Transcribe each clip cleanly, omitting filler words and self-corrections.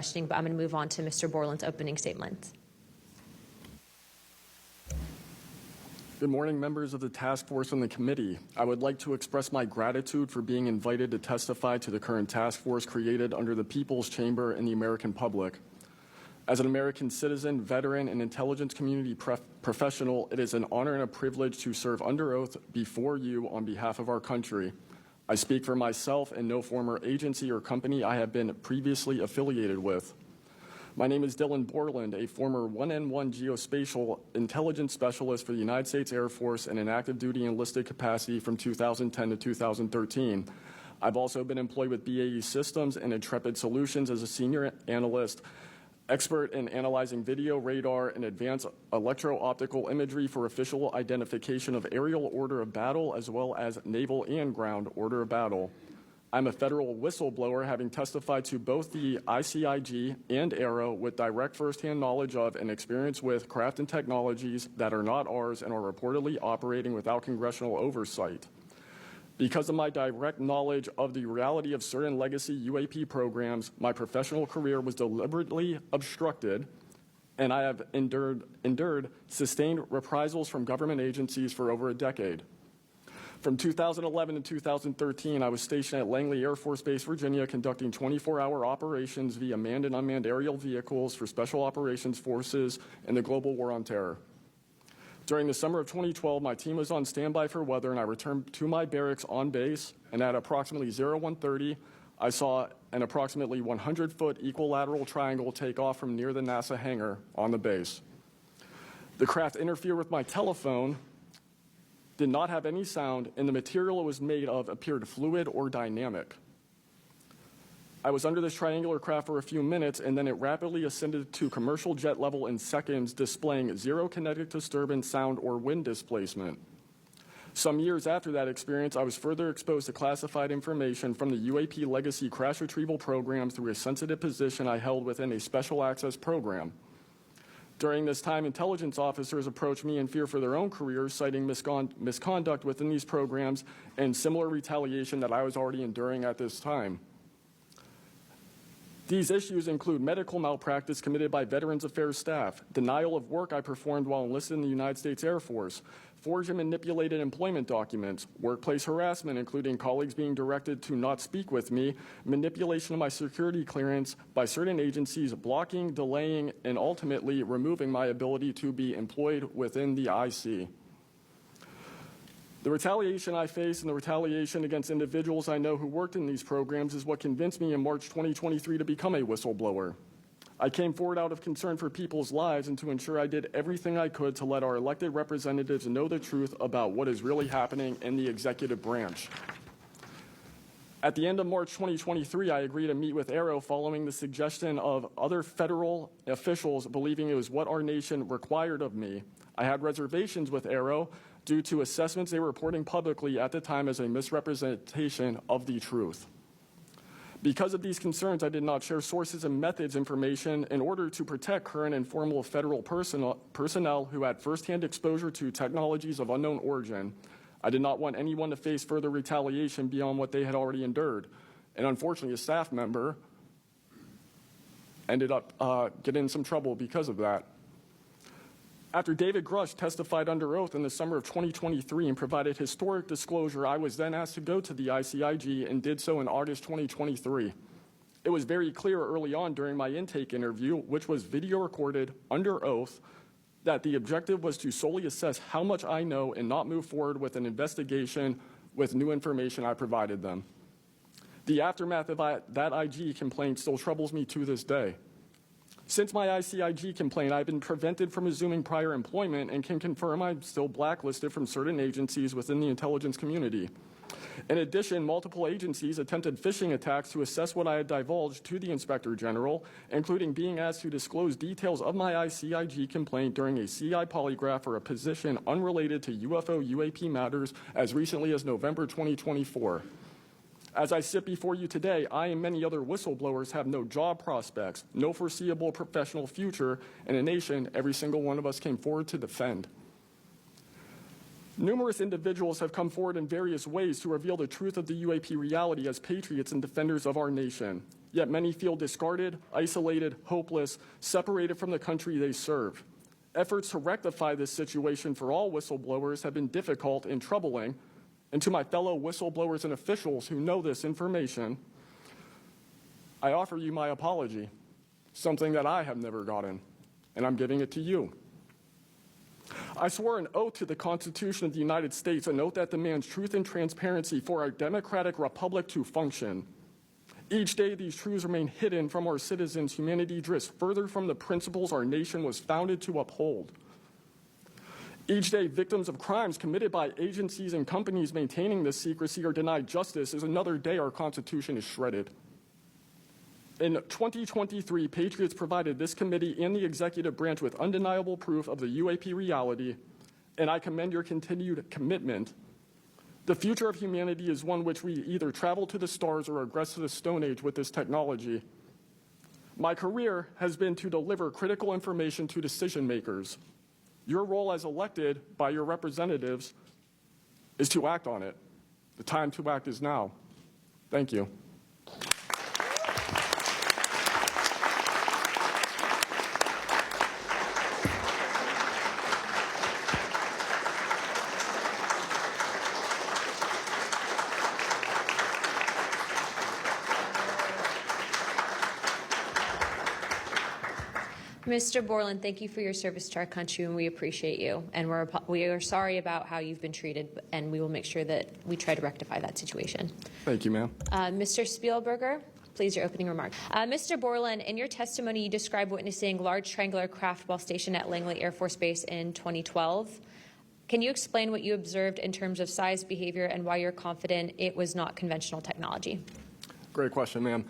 questioning, but I'm going to move on to Mr. Borland's opening statement. Good morning, members of the task force and the committee. I would like to express my gratitude for being invited to testify to the current task force created under the People's Chamber and the American public. As an American citizen, veteran, and intelligence community professional, it is an honor and a privilege to serve under oath before you on behalf of our country. I speak for myself and no former agency or company I have been previously affiliated with. My name is Dylan Borland, a former 1N1 geospatial intelligence specialist for the United States Air Force in an active duty enlisted capacity from 2010 to 2013. I've also been employed with BAE Systems and Intrepid Solutions as a senior analyst, expert in analyzing video, radar, and advanced electro-optical imagery for official identification of aerial order of battle as well as naval and ground order of battle. I'm a federal whistleblower, having testified to both the ICIG and AARO with direct firsthand knowledge of and experience with craft and technologies that are not ours and are reportedly operating without congressional oversight. Because of my direct knowledge of the reality of certain legacy UAP programs, my professional career was deliberately obstructed, and I have endured sustained reprisals from government agencies for over a decade. From 2011 to 2013, I was stationed at Langley Air Force Base, Virginia, conducting 24-hour operations via manned and unmanned aerial vehicles for Special Operations Forces in the global war on terror. During the summer of 2012, my team was on standby for weather, and I returned to my barracks on base, and at approximately 01:30, I saw an approximately 100-foot equilateral triangle take off from near the NASA hangar on the base. The craft interfered with my telephone, did not have any sound, and the material it was made of appeared fluid or dynamic. I was under this triangular craft for a few minutes, and then it rapidly ascended to commercial jet level in seconds, displaying zero kinetic disturbance, sound, or wind displacement. Some years after that experience, I was further exposed to classified information from the UAP legacy crash retrieval program through a sensitive position I held within a special access program. During this time, intelligence officers approached me in fear for their own careers, citing misconduct within these programs and similar retaliation that I was already enduring at this time. These issues include medical malpractice committed by Veterans Affairs staff, denial of work I performed while enlisted in the United States Air Force, forged and manipulated employment documents, workplace harassment, including colleagues being directed to not speak with me, manipulation of my security clearance by certain agencies, blocking, delaying, and ultimately removing my ability to be employed within the IC. The retaliation I face and the retaliation against individuals I know who worked in these programs is what convinced me in March 2023 to become a whistleblower. I came forward out of concern for people's lives and to ensure I did everything I could to let our elected representatives know the truth about what is really happening in the executive branch. At the end of March 2023, I agreed to meet with AARO following the suggestion of other federal officials believing it was what our nation required of me. I had reservations with AARO due to assessments they were reporting publicly at the time as a misrepresentation of the truth. Because of these concerns, I did not share sources and methods information in order to protect current and former federal personnel who had firsthand exposure to technologies of unknown origin. I did not want anyone to face further retaliation beyond what they had already endured. And unfortunately, a staff member ended up getting in some trouble because of that. After David Grush testified under oath in the summer of 2023 and provided historic disclosure, I was then asked to go to the ICIG and did so in August 2023. It was very clear early on during my intake interview, which was video recorded under oath, that the objective was to solely assess how much I know and not move forward with an investigation with new information I provided them. The aftermath of that IG complaint still troubles me to this day. Since my ICIG complaint, I've been prevented from resuming prior employment and can confirm I'm still blacklisted from certain agencies within the intelligence community. In addition, multiple agencies attempted phishing attacks to assess what I had divulged to the Inspector General, including being asked to disclose details of my ICIG complaint during a CI polygraph for a position unrelated to UFO UAP matters as recently as November 2024. As I sit before you today, I and many other whistleblowers have no job prospects, no foreseeable professional future, and a nation every single one of us came forward to defend. Numerous individuals have come forward in various ways to reveal the truth of the UAP reality as patriots and defenders of our nation. yet many feel discarded, isolated, hopeless, separated from the country they serve. Efforts to rectify this situation for all whistleblowers have been difficult and troubling, and to my fellow whistleblowers and officials who know this information, I offer you my apology, something that I have never gotten, and I'm giving it to you. I swore an oath to the Constitution of the United States, an oath that demands truth and transparency for our democratic republic to function. Each day, these truths remain hidden from our citizens. Humanity drifts further from the principles our nation was founded to uphold. Each day, victims of crimes committed by agencies and companies maintaining this secrecy are denied justice is another day our Constitution is shredded. In 2023, Patriots provided this committee and the executive branch with undeniable proof of the UAP reality, and I commend your continued commitment. The future of humanity is one which we either travel to the stars or regress to the Stone Age with this technology. My career has been to deliver critical information to decision makers. Your role as elected by your representatives is to act on it. The time to act is now. Thank you. Mr. Borland, thank you for your service to our country, and we appreciate you. And we are sorry about how you've been treated, and we will make sure that we try to rectify that situation. Thank you, ma'am. Mr. Spielberger, please, your opening remarks. Mr. Borland, in your testimony, you described witnessing large triangular craft while stationed at Langley Air Force Base in 2012. Can you explain what you observed in terms of size, behavior, and why you're confident it was not conventional technology? Great question, ma'am.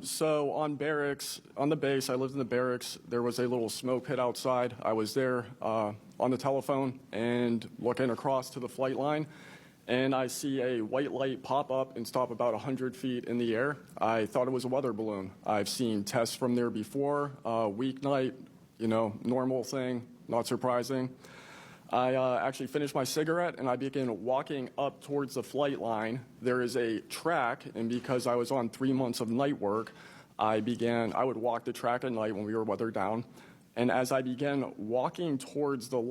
So on the base, I lived in the barracks. There was a little smoke pit outside. I was there on the telephone and looking across to the flight line, and I see a white light pop up and stop about 100 feet in the air. I thought it was a weather balloon. I've seen tests from there before, weeknight, normal thing, not surprising. I actually finished my cigarette, and I began walking up towards the flight line. There is a track, and because I was on 3 months of night work, I would walk the track at night when we were weathered down. And as I began walking towards the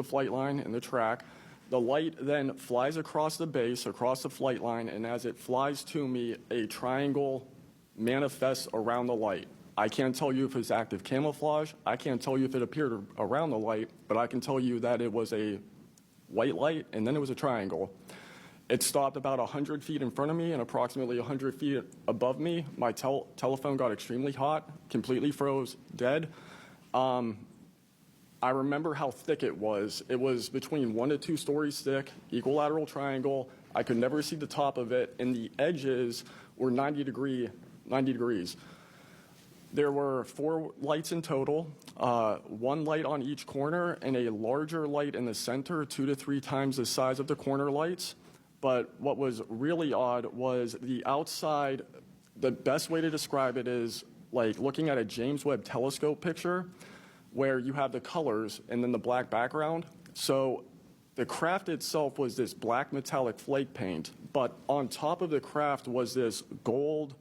flight line and the track, the light then flies across the base, across the flight line, and as it flies to me, a triangle manifests around the light. I can't tell you if it's active camouflage. I can't tell you if it appeared around the light, but I can tell you that it was a white light, and then it was a triangle. It stopped about 100 feet in front of me and approximately 100 feet above me. My telephone got extremely hot, completely froze, dead. I remember how thick it was. It was between 1 to 2 stories thick, equilateral triangle. I could never see the top of it, and the edges were 90 degrees. There were 4 lights in total, 1 light on each corner and a larger light in the center, 2 to 3 times the size of the corner lights. But what was really odd was the outside. The best way to describe it is like looking at a James Webb telescope picture where you have the colors and then the black background. So the craft itself was this black metallic flake paint, but on top of the craft was this gold,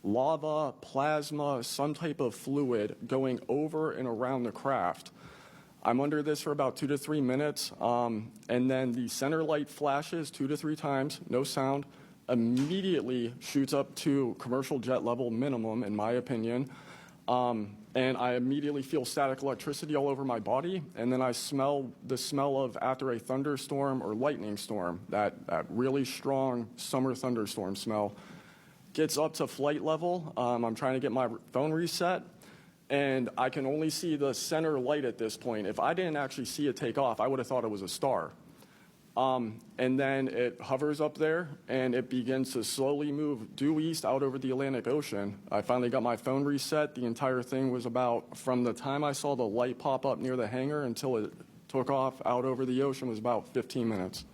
lava, plasma, some type of fluid going over and around the craft. I'm under this for about 2 to 3 minutes, and then the center light flashes 2 to 3 times, no sound, immediately shoots up to commercial jet level minimum, in my opinion, and I immediately feel static electricity all over my body, and then I smell the smell of after a thunderstorm or lightning storm, that really strong summer thunderstorm smell. Gets up to flight level. I'm trying to get my phone reset, and I can only see the center light at this point. If I didn't actually see it take off, I would have thought it was a star. And then it hovers up there, and it begins to slowly move due east out over the Atlantic Ocean. I finally got my phone reset. The entire thing was about, from the time I saw the light pop up near the hangar until it took off out over the ocean, was about 15 minutes.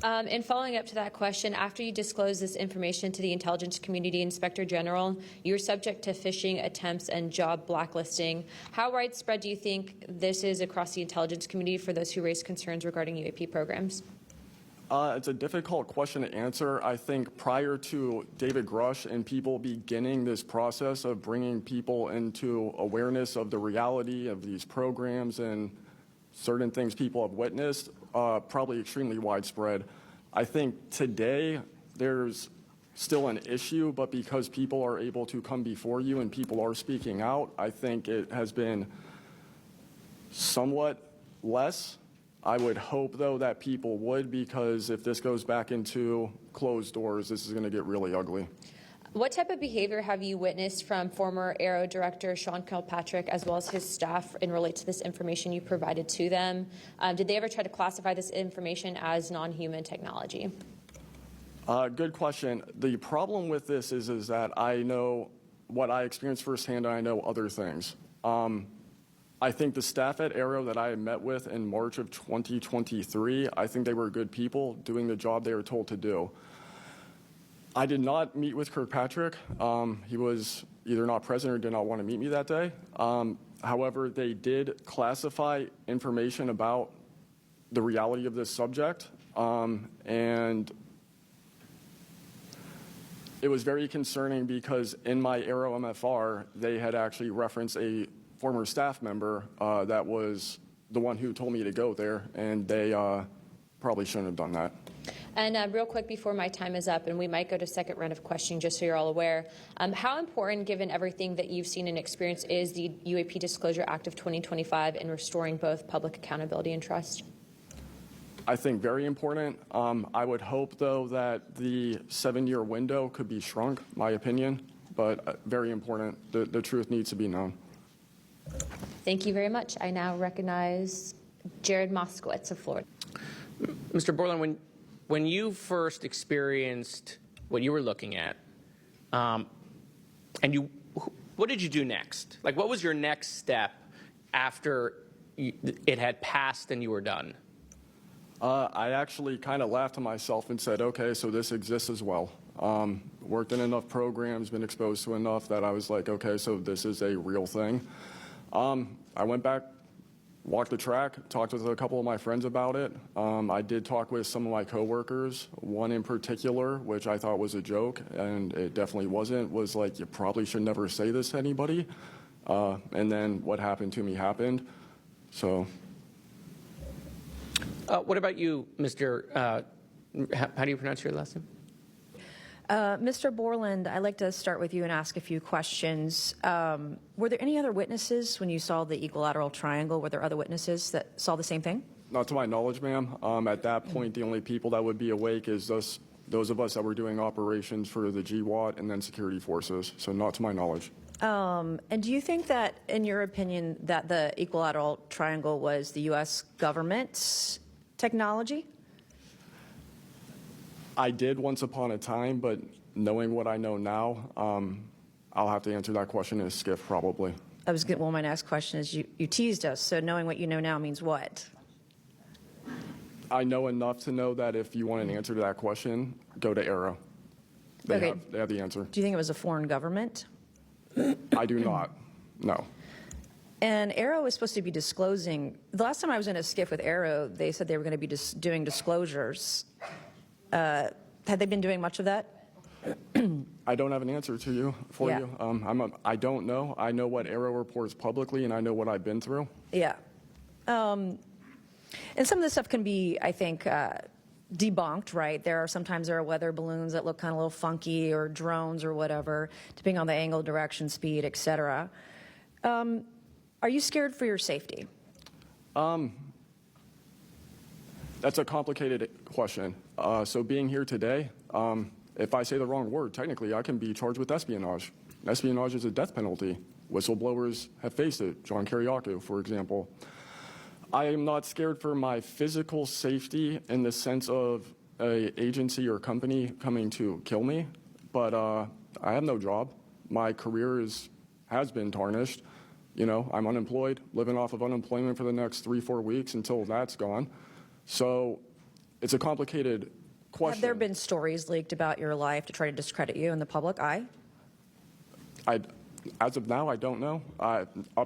And following up to that question, after you disclosed this information to the intelligence community, Inspector General, you were subject to phishing attempts and job blacklisting. How widespread do you think this is across the intelligence community for those who raise concerns regarding UAP programs? It's a difficult question to answer. I think prior to David Grush and people beginning this process of bringing people into awareness of the reality of these programs and certain things people have witnessed, probably extremely widespread. I think today there's still an issue, but because people are able to come before you and people are speaking out, I think it has been somewhat less. I would hope, though, that people would, because if this goes back into closed doors, this is going to get really ugly. What type of behavior have you witnessed from former AARO Director Sean Kilpatrick as well as his staff in relate to this information you provided to them? Did they ever try to classify this information as non-human technology? Good question. The problem with this is that I know what I experienced firsthand, and I know other things. I think the staff at AARO that I met with in March of 2023, I think they were good people doing the job they were told to do. I did not meet with Kirkpatrick. He was either not present or did not want to meet me that day. However, they did classify information about the reality of this subject, and it was very concerning because in my AARO MFR, they had actually referenced a former staff member that was the one who told me to go there, and they probably shouldn't have done that. And real quick before my time is up, and we might go to second round of questioning just so you're all aware, how important, given everything that you've seen and experienced, is the UAP Disclosure Act of 2025 in restoring both public accountability and trust? I think very important. I would hope, though, that the 7-year window could be shrunk, my opinion, but very important. The truth needs to be known. Thank you very much. I now recognize Jared Moskowitz of Florida. Mr. Borland, when you first experienced what you were looking at, what did you do next? Like, what was your next step after it had passed and you were done? I actually kind of laughed to myself and said, okay, so this exists as well. Worked in enough programs, been exposed to enough that I was like, okay, so this is a real thing. I went back, walked the track, talked with a couple of my friends about it. I did talk with some of my coworkers, one in particular, which I thought was a joke, and it definitely wasn't, was like, you probably should never say this to anybody. And then what happened to me happened. So. What about you, Mr. How do you pronounce your last name? Mr. Borland, I'd like to start with you and ask a few questions. Were there any other witnesses when you saw the equilateral triangle? Were there other witnesses that saw the same thing? Not to my knowledge, ma'am. At that point, the only people that would be awake is those of us that were doing operations for the GWAT and then security forces. So not to my knowledge. And do you think that, in your opinion, that the equilateral triangle was the U.S. government's technology? I did once upon a time, but knowing what I know now, I'll have to answer that question in a skiff probably. Well, my next question is, you teased us, so knowing what you know now means what? I know enough to know that if you want an answer to that question, go to AARO. They have the answer. Do you think it was a foreign government? I do not, no. And AARO was supposed to be disclosing. The last time I was in a skiff with AARO, they said they were going to be doing disclosures. Had they been doing much of that? I don't have an answer to you you. I don't know. I know what AARO reports publicly, and I know what I've been through. Yeah. And some of this stuff can be, I think, debunked, right? Sometimes there are weather balloons that look kind of a little funky, or drones or whatever, depending on the angle, direction, speed, et cetera. Are you scared for your safety? That's a complicated question. So being here today, if I say the wrong word, technically I can be charged with espionage. Espionage is a death penalty. Whistleblowers have faced it. John Kiriakou, for example. I am not scared for my physical safety in the sense of an agency or company coming to kill me, but I have no job. My career has been tarnished. You know, I'm unemployed, living off of unemployment for the next 3-4 weeks until that's gone. So it's a complicated question. Have there been stories leaked about your life to try to discredit you in the public eye? As of now, I don't know.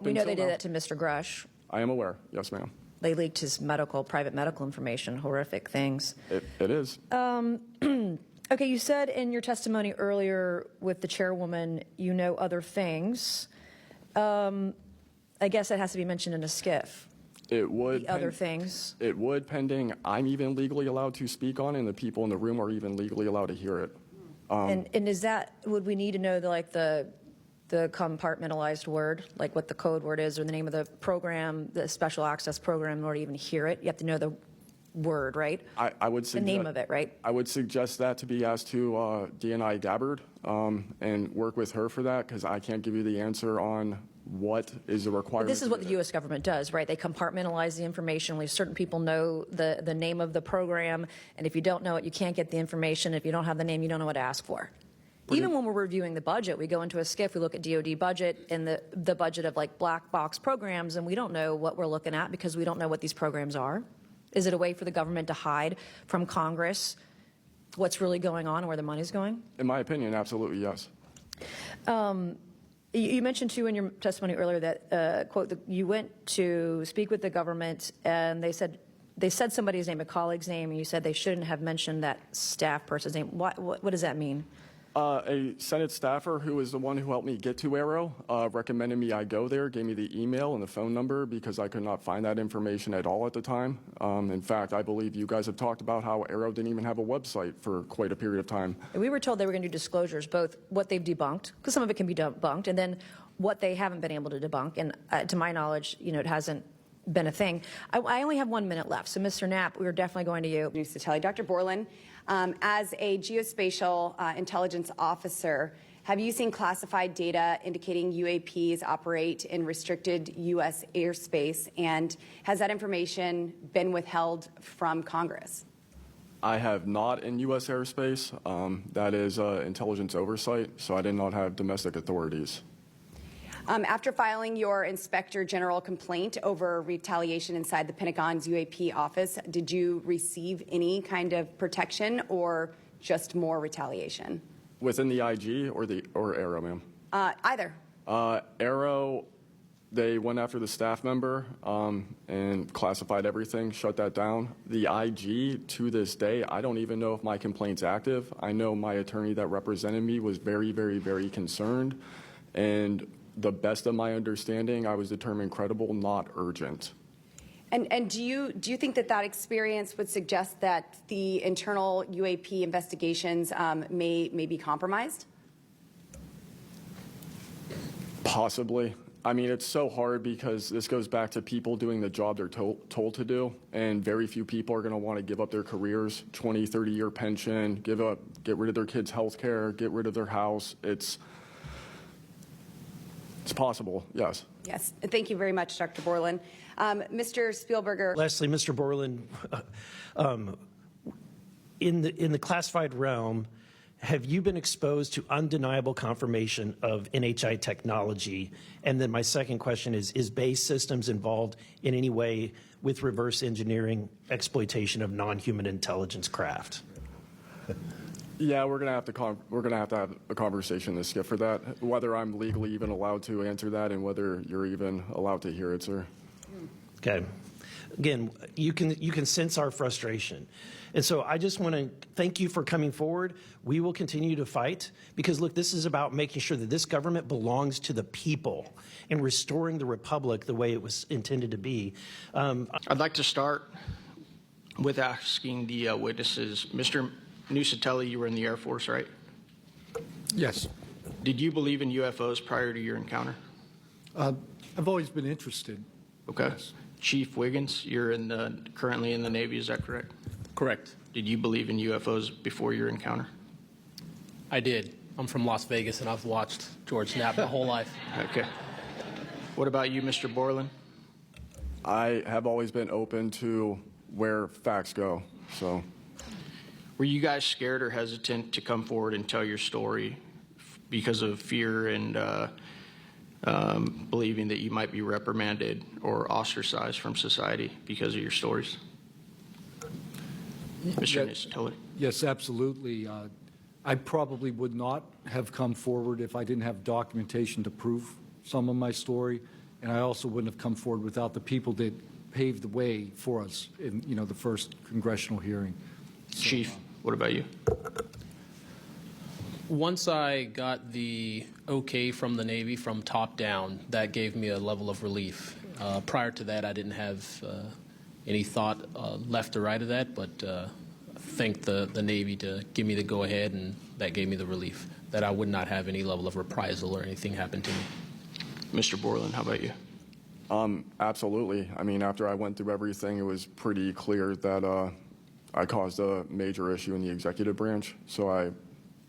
We know they did that to Mr. Grush. I am aware, yes, ma'am. They leaked his private medical information, horrific things. It is. Okay, you said in your testimony earlier with the chairwoman, you know other things. I guess that has to be mentioned in a skiff. It would. The other things. It would, pending I'm even legally allowed to speak on it, and the people in the room are even legally allowed to hear it. And is that, would we need to know the compartmentalized word, like what the code word is or the name of the program, the special access program, in order to even hear it? You have to know the word, right? I would The name of it, right? I would suggest that to be asked to DNI Gabbard and work with her for that, because I can't give you the answer on what is the requirement. This is what the U.S. government does, right? They compartmentalize the information. Only certain people know the name of the program, and if you don't know it, you can't get the information. If you don't have the name, you don't know what to ask for. Even when we're reviewing the budget, we go into a SCIF, we look at DoD budget and the budget of like black box programs, and we don't know what we're looking at because we don't know what these programs are. Is it a way for the government to hide from Congress what's really going on and where the money's going? In my opinion, absolutely yes. You mentioned, too, in your testimony earlier that, quote, you went to speak with the government and they said somebody's name, a colleague's name, and you said they shouldn't have mentioned that staff person's name. What does that mean? A Senate staffer who is the one who helped me get to AARO recommended me I go there, gave me the email and the phone number because I could not find that information at all at the time. In fact, I believe you guys have talked about how AARO didn't even have a website for quite a period of time. We were told they were going to do disclosures, both what they've debunked, because some of it can be debunked, and then what they haven't been able to debunk. And to my knowledge, it hasn't been a thing. I only have 1 minute left, so Mr. Knapp, we're definitely going to you. News to tell you, Dr. Borland, as a geospatial intelligence officer, have you seen classified data indicating UAPs operate in restricted U.S. airspace, and has that information been withheld from Congress? I have not in U.S. airspace. That is intelligence oversight, so I did not have domestic authorities. After filing your Inspector General complaint over retaliation inside the Pentagon's UAP office, did you receive any kind of protection or just more retaliation? Within the IG or AARO, ma'am? Either. AARO, they went after the staff member and classified everything, shut that down. The IG, to this day, I don't even know if my complaint's active. I know my attorney that represented me was very, very, very concerned, and the best of my understanding, I was determined credible, not urgent. And do you think that experience would suggest that the internal UAP investigations may be compromised? Possibly. I mean, it's so hard because this goes back to people doing the job they're told to do, and very few people are going to want to give up their careers, 20, 30-year pension, get rid of their kids' health care, get rid of their house. It's possible, yes. Yes. Thank you very much, Dr. Borland. Mr. Spielberger. Lastly, Mr. Borland, in the classified realm, have you been exposed to undeniable confirmation of NHI technology? And then my second question is Base Systems involved in any way with reverse engineering exploitation of non-human intelligence craft? Yeah, we're gonna have to have a conversation this SCIF for that. Whether I'm legally even allowed to answer that, and whether you're even allowed to hear it, sir. Okay. Again, you can sense our frustration, and so I just want to thank you for coming forward. We will continue to fight because look, this is about making sure that this government belongs to the people and restoring the republic the way it was intended to be. I'd like to start with asking the witnesses, Mr. Nusatelli, you were in the Air Force, right? Yes. Did you believe in UFOs prior to your encounter? I've always been interested. Okay. Yes. Chief Wiggins, you're currently in the Navy, is that correct? Correct. Did you believe in UFOs before your encounter? I did. I'm from Las Vegas, and I've watched George Knapp my whole life. Okay. What about you, Mr. Borland? I have always been open to where facts go, so. Were you guys scared or hesitant to come forward and tell your story because of fear and believing that you might be reprimanded or ostracized from society because of your stories? Mr. Nusatelli? Yes, absolutely. I probably would not have come forward if I didn't have documentation to prove some of my story, and I also wouldn't have come forward without the people that paved the way for us in, the first congressional hearing. Chief, what about you? Once I got the okay from the Navy from top down, that gave me a level of relief. Prior to that, I didn't have any thought left or right of that, but thanked the Navy to give me the go-ahead, and that gave me the relief that I would not have any level of reprisal or anything happen to me. Mr. Borland, how about you? Absolutely. I mean, after I went through everything, it was pretty clear that I caused a major issue in the executive branch, so I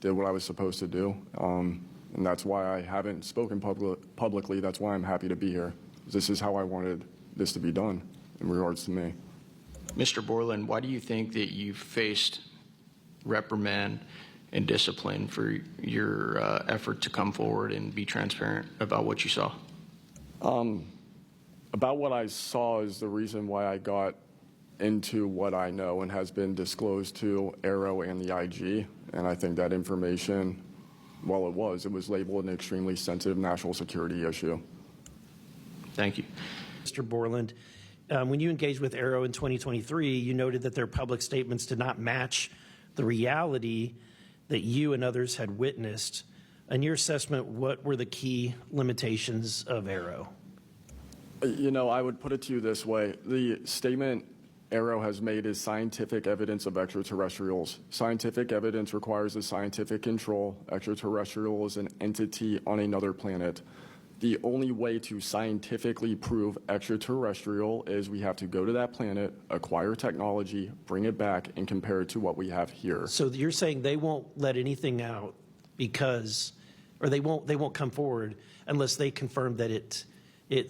did what I was supposed to do, and that's why I haven't spoken publicly. That's why I'm happy to be here. This is how I wanted this to be done in regards to me. Mr. Borland, why do you think that you faced reprimand and discipline for your effort to come forward and be transparent about what you saw? About what I saw is the reason why I got into what I know and has been disclosed to AARO and the IG. And I think that information, well, it was labeled an extremely sensitive national security issue. Thank you. Mr. Borland, when you engaged with AARO in 2023, you noted that their public statements did not match the reality that you and others had witnessed. In your assessment, what were the key limitations of AARO? I would put it to you this way. The statement AARO has made is scientific evidence of extraterrestrials. Scientific evidence requires a scientific control. Extraterrestrial is an entity on another planet. The only way to scientifically prove extraterrestrial is we have to go to that planet, acquire technology, bring it back, and compare it to what we have here. So you're saying they won't let anything out because, or they won't come forward unless they confirm that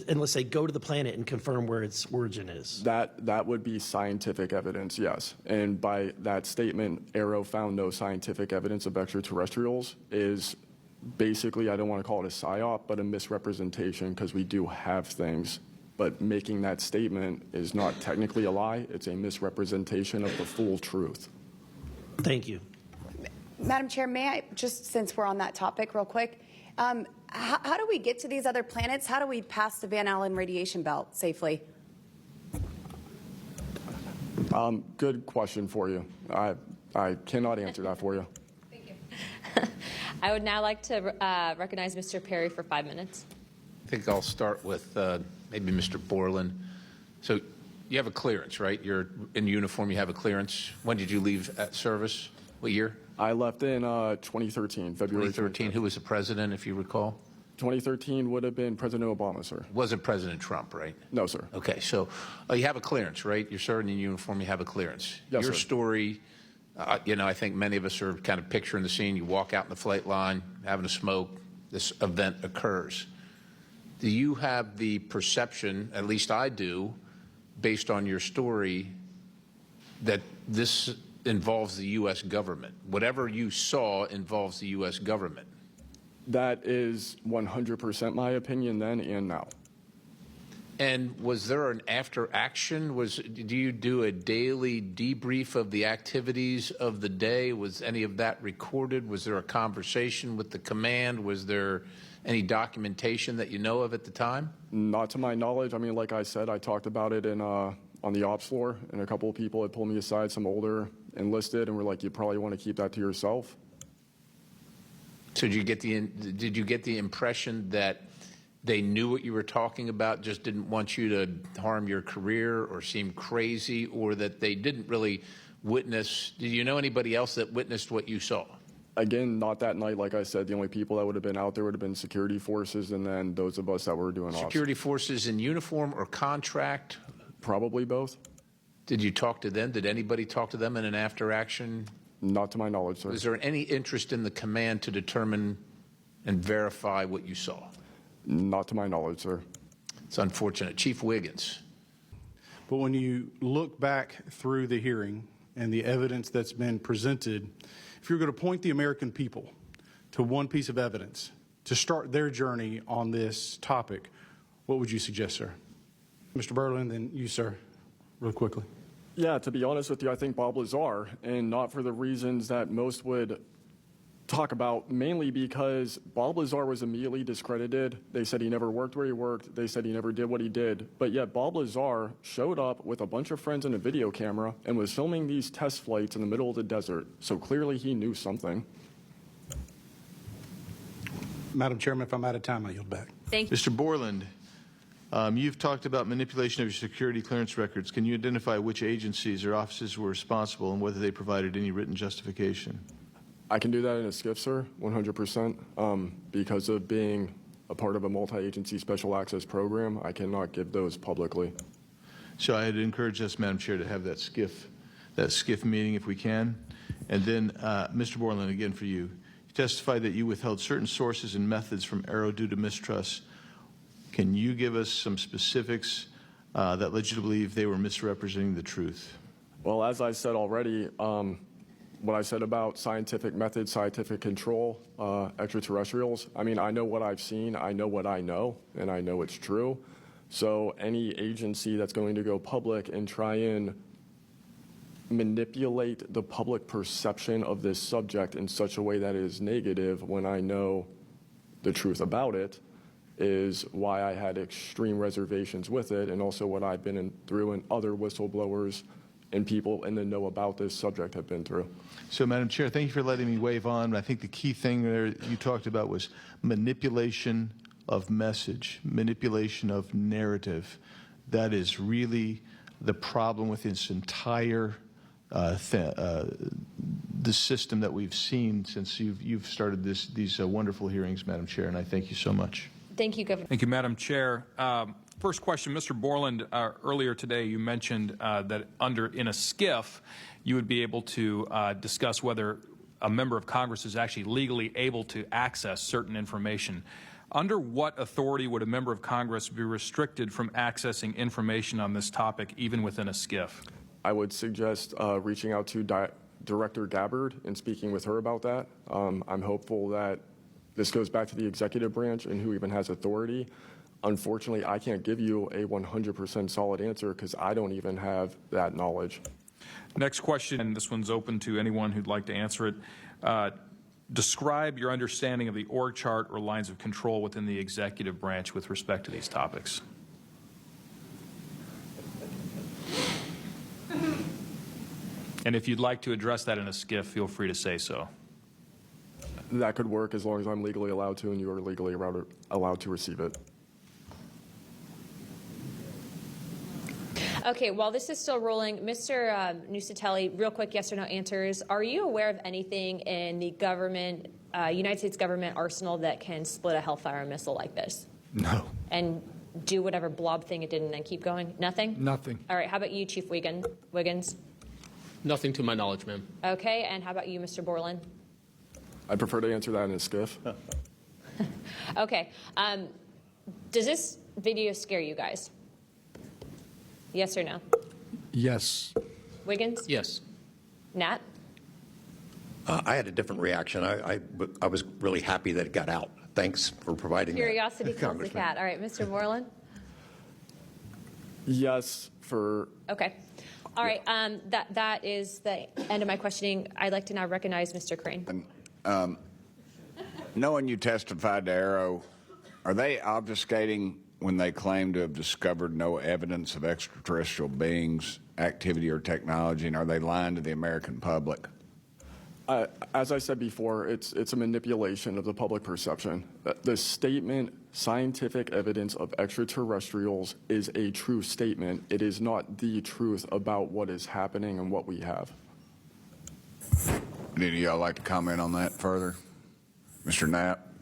unless they go to the planet and confirm where its origin is? That would be scientific evidence, yes. And by that statement, AARO found no scientific evidence of extraterrestrials is basically, I don't want to call it a psyop, but a misrepresentation, because we do have things. But making that statement is not technically a lie. It's a misrepresentation of the full truth. Thank you. Madam Chair, may I, just since we're on that topic real quick, how do we get to these other planets? How do we pass the Van Allen radiation belt safely? Good question for you. I cannot answer that for you. Thank you. I would now like to recognize Mr. Perry for 5 minutes. I think I'll start with maybe Mr. Borland. So you have a clearance, right? You're in uniform, you have a clearance. When did you leave service? What year? I left in 2013, February 2013. Who was the president, if you recall? 2013 would have been President Obama, sir. Wasn't President Trump, right? No, sir. Okay, so you have a clearance, right? You're serving in uniform, you have a clearance. Yes, Your sir. story, I think many of us are kind of picturing the scene. You walk out in the flight line, having a smoke, this event occurs. Do you have the perception, at least I do, based on your story, that this involves the U.S. government? Whatever you saw involves the U.S. government. That is 100% my opinion then and now. And was there an after action? Do you do a daily debrief of the activities of the day? Was any of that recorded? Was there a conversation with the command? Was there any documentation that you know of at the time? Not to my knowledge. I mean, like I said, I talked about it on the ops floor, and a couple of people had pulled me aside, some older enlisted, and were like, you probably want to keep that to yourself. So did you get the impression that they knew what you were talking about, just didn't want you to harm your career or seem crazy, or that they didn't really witness? Did you know anybody else that witnessed what you saw? Again, not that night. Like I said, the only people that would have been out there would have been security forces, and then those of us that were doing ops. Security forces in uniform or contract? Probably both. Did you talk to them? Did anybody talk to them in an after action? Not to my knowledge, sir. Was there any interest in the command to determine and verify what you saw? Not to my knowledge, sir. It's unfortunate. Chief Wiggins. But when you look back through the hearing and the evidence that's been presented, if you're going to point the American people to one piece of evidence to start their journey on this topic, what would you suggest, sir? Mr. Borland, then you, sir, real quickly. Yeah, to be honest with you, I think Bob Lazar, and not for the reasons that most would talk about, mainly because Bob Lazar was immediately discredited. They said he never worked where he worked. They said he never did what he did. But yet Bob Lazar showed up with a bunch of friends and a video camera and was filming these test flights in the middle of the desert. So clearly he knew something. Madam Chairman, if I'm out of time, I yield back. Thank you. Mr. Borland, you've talked about manipulation of your security clearance records. Can you identify which agencies or offices were responsible and whether they provided any written justification? I can do that in a skiff, sir, 100%. Because of being a part of a multi-agency special access program, I cannot give those publicly. So I'd encourage us, Madam Chair, to have that skiff meeting if we can. And then, Mr. Borland, again for you. You testified that you withheld certain sources and methods from AARO due to mistrust. Can you give us some specifics that led you to believe they were misrepresenting the truth? Well, as I said already, what I said about scientific methods, scientific control, extraterrestrials, I mean, I know what I've seen, I know what I know, and I know it's true. So any agency that's going to go public and try and manipulate the public perception of this subject in such a way that is negative when I know the truth about it is why I had extreme reservations with it, and also what I've been through and other whistleblowers and people in the know about this subject have been through. So, Madam Chair, thank you for letting me wave on. I think the key thing there you talked about was manipulation of message, manipulation of narrative. That is really the problem with this entire the system that we've seen since you've started these wonderful hearings, Madam Chair, and I thank you so much. Thank you, Governor. Thank you, Madam Chair. First question, Mr. Borland, earlier today you mentioned that in a skiff you would be able to discuss whether a member of Congress is actually legally able to access certain information. Under what authority would a member of Congress be restricted from accessing information on this topic, even within a skiff? I would suggest reaching out to Director Gabbard and speaking with her about that. I'm hopeful that this goes back to the executive branch and who even has authority. Unfortunately, I can't give you a 100% solid answer because I don't even have that knowledge. Next question, and this one's open to anyone who'd like to answer it. Describe your understanding of the org chart or lines of control within the executive branch with respect to these topics. And if you'd like to address that in a skiff, feel free to say so. That could work as long as I'm legally allowed to and you are legally allowed to receive it. Okay, while this is still rolling, Mr. Nusatelli, real quick yes or no answers. Are you aware of anything in the government, United States government arsenal that can split a Hellfire missile like this? No. And do whatever blob thing it did and then keep going? Nothing? Nothing. All right, how about you, Chief Wiggins? Nothing to my knowledge, ma'am. Okay, and how about you, Mr. Borland? I'd prefer to answer that in a skiff. Okay, does this video scare you guys? Yes or no? Yes. Wiggins? Yes. Nat? I had a different reaction. I was really happy that it got out. Thanks for providing Curiosity that, kills the cat. All right, Mr. Borland? Yes, for... Okay. All right, that is the end of my questioning. I'd like to now recognize Mr. Crane. Knowing you testified to AARO, are they obfuscating when they claim to have discovered no evidence of extraterrestrial beings, activity, or technology, and are they lying to the American public? As I said before, it's a manipulation of the public perception. The statement, scientific evidence of extraterrestrials, is a true statement. It is not the truth about what is happening and what we have. Would any of y'all like to comment on that further? Mr. Knapp?